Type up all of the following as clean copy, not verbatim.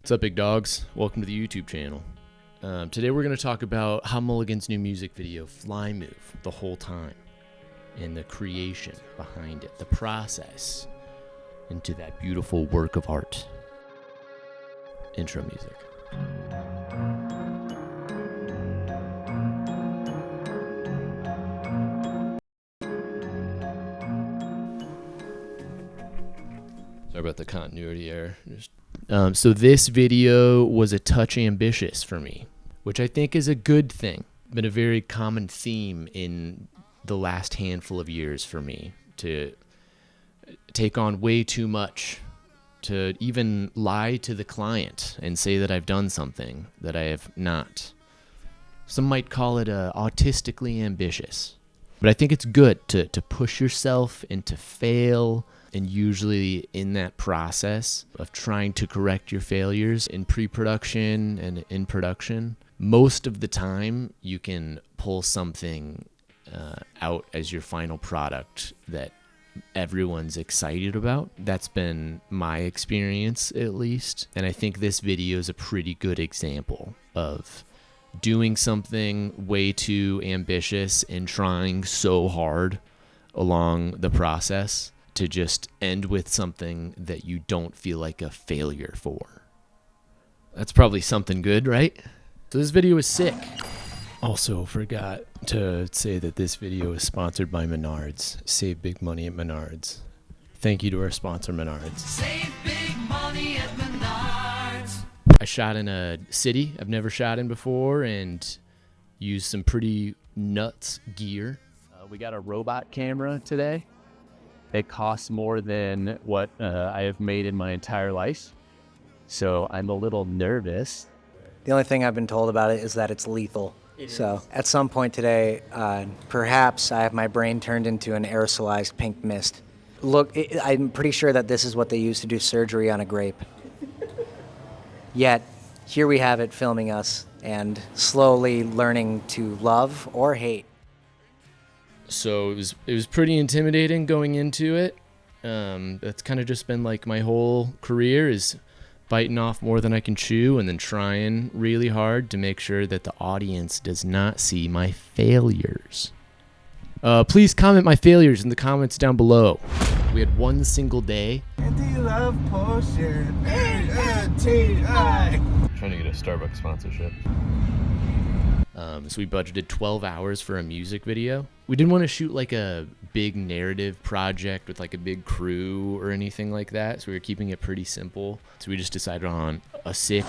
What's up, big dogs? Welcome to the YouTube channel. Today we're going to talk about how Mulligan's new music video, Fly Move, the whole time, and the creation behind it, the process into that beautiful work of art. Intro music. Sorry about the continuity error. So this video was a touch ambitious for me, which I think is a good thing. Been a very common theme in the last handful of years for me, to take on way too much, to even lie to the client and say that I've done something that I have not. Some might call it autistically ambitious, but I think it's good to push yourself and to fail. And usually in that process of trying to correct your failures in pre-production and in production, most of the time you can pull something out as your final product that everyone's excited about. That's been my experience, at least. And I think this video is a pretty good example of doing something way too ambitious and trying so hard along the process to just end with something that you don't feel like a failure for. That's probably something good, right? So this video is sick. Also forgot to say that this video is sponsored by Menards. Save big money at Menards. Thank you to our sponsor, Menards. Save big money at Menards. I shot in a city I've never shot in before and used some pretty nuts gear. We got a robot camera today. It costs more than what I have made in my entire life, so I'm a little nervous. The only thing I've been told about it is that it's lethal. So at some point today, perhaps I have my brain turned into an aerosolized pink mist. Look, I'm pretty sure that this is what they use to do surgery on a grape. Yet, here we have it filming us and slowly learning to love or hate. So it was pretty intimidating going into it. That's kind of just been like my whole career, is biting off more than I can chew and then trying really hard to make sure that the audience does not see my failures. Please comment my failures in the comments down below. We had one single day. Anti-love potion. A-N-T-I. Trying to get a Starbucks sponsorship. So we budgeted 12 hours for a music video. We didn't want to shoot like a big narrative project with like a big crew or anything like that. So we were keeping it pretty simple. So we just decided on a sick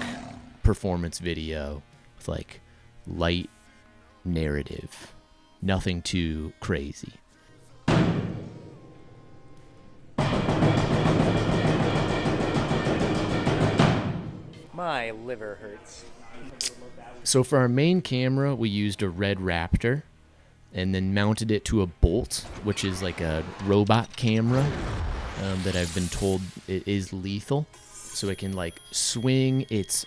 performance video with like light narrative. Nothing too crazy. My liver hurts. So for our main camera, we used a red Raptor and then mounted it to a Bolt, which is like a robot camera that I've been told it is lethal. So it can like swing its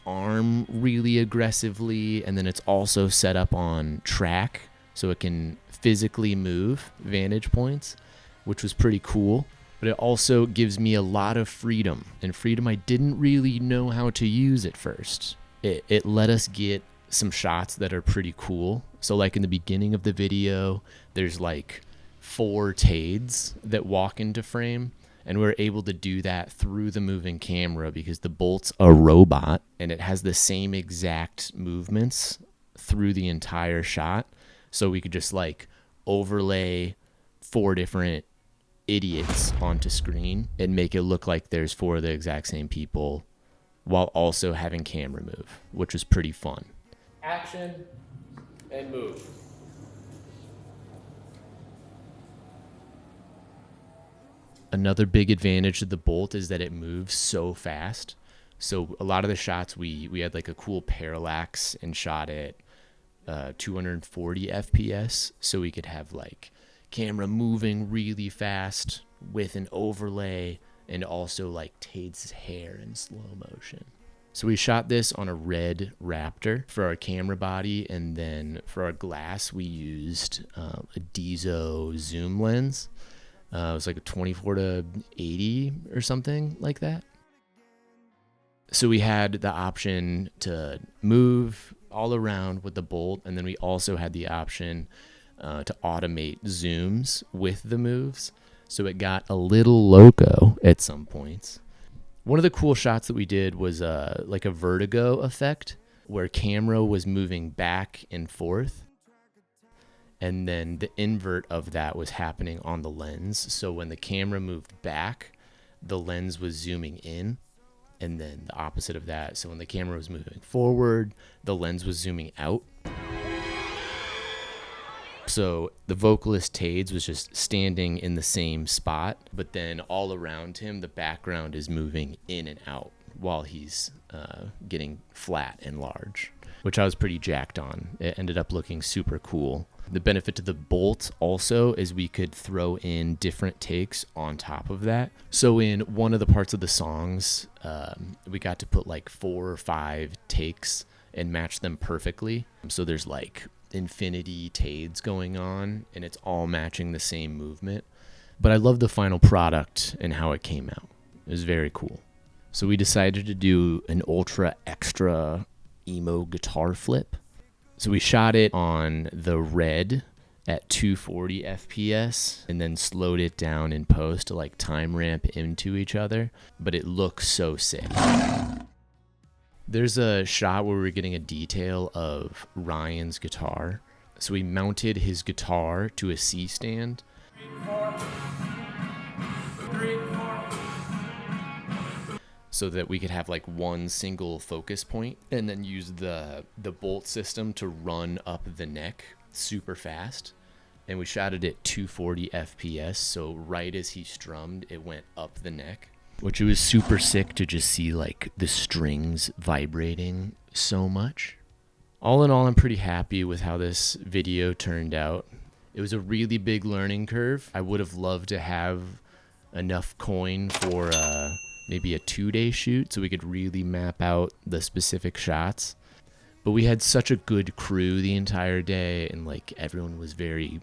arm really aggressively, and then it's also set up on track so it can physically move vantage points, which was pretty cool. But it also gives me a lot of freedom, and freedom I didn't really know how to use at first. It let us get some shots that are pretty cool. So like in the beginning of the video, there's like 4 Tades that walk into frame, and we're able to do that through the moving camera because the Bolt's a robot and it has the same exact movements through the entire shot. So we could just like overlay 4 different idiots onto screen and make it look like there's 4 of the exact same people, while also having camera move, which was pretty fun. Action and move. Another big advantage of the Bolt is that it moves so fast. So a lot of the shots we had like a cool parallax and shot at 240 FPS, so we could have like camera moving really fast with an overlay and also like Tade's hair in slow motion. So we shot this on a red Raptor for our camera body, and then for our glass we used a Dieso zoom lens. It was like a 24 to 80 or something like that. So we had the option to move all around with the bolt, and then we also had the option to automate zooms with the moves. So it got a little loco at some points. One of the cool shots that we did was like a vertigo effect where camera was moving back and forth. And then the invert of that was happening on the lens. So when the camera moved back, the lens was zooming in. And then the opposite of that. So when the camera was moving forward, the lens was zooming out. So the vocalist Tades was just standing in the same spot, but then all around him, the background is moving in and out while he's getting flat and large, which I was pretty jacked on. It ended up looking super cool. The benefit to the bolt also is we could throw in different takes on top of that. So in one of the parts of the songs, we got to put like 4 or 5 takes and match them perfectly. So there's like infinity Tades going on, and it's all matching the same movement. But I love the final product and how it came out. It was very cool. So we decided to do an ultra extra emo guitar flip. So we shot it on the red at 240 FPS and then slowed it down in post to like time ramp into each other, but it looks so sick. There's a shot where we're getting a detail of Ryan's guitar. So we mounted his guitar to a C stand. 3, 4. So that we could have like one single focus point and then use the bolt system to run up the neck super fast. And we shot it at 240 FPS. So right as he strummed, it went up the neck, which it was super sick to just see like the strings vibrating so much. All in all, I'm pretty happy with how this video turned out. It was a really big learning curve. I would have loved to have enough coin for maybe a 2-day shoot so we could really map out the specific shots. But we had such a good crew the entire day, and like everyone was very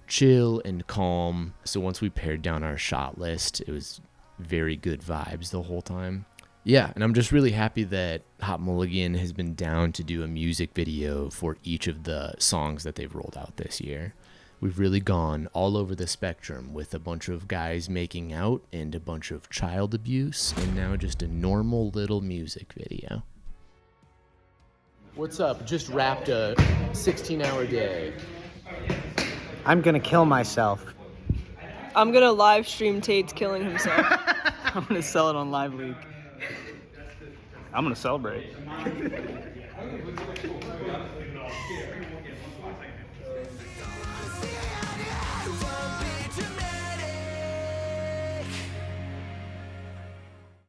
chill and calm. So once we pared down our shot list, it was very good vibes the whole time. Yeah, and I'm just really happy that Hot Mulligan has been down to do a music video for each of the songs that they've rolled out this year. We've really gone all over the spectrum with a bunch of guys making out and a bunch of child abuse, and now just a normal little music video. What's up? Just wrapped a 16-hour day. I'm gonna kill myself. I'm gonna live stream Tate's killing himself. I'm gonna sell it on Live Leak. I'm gonna celebrate.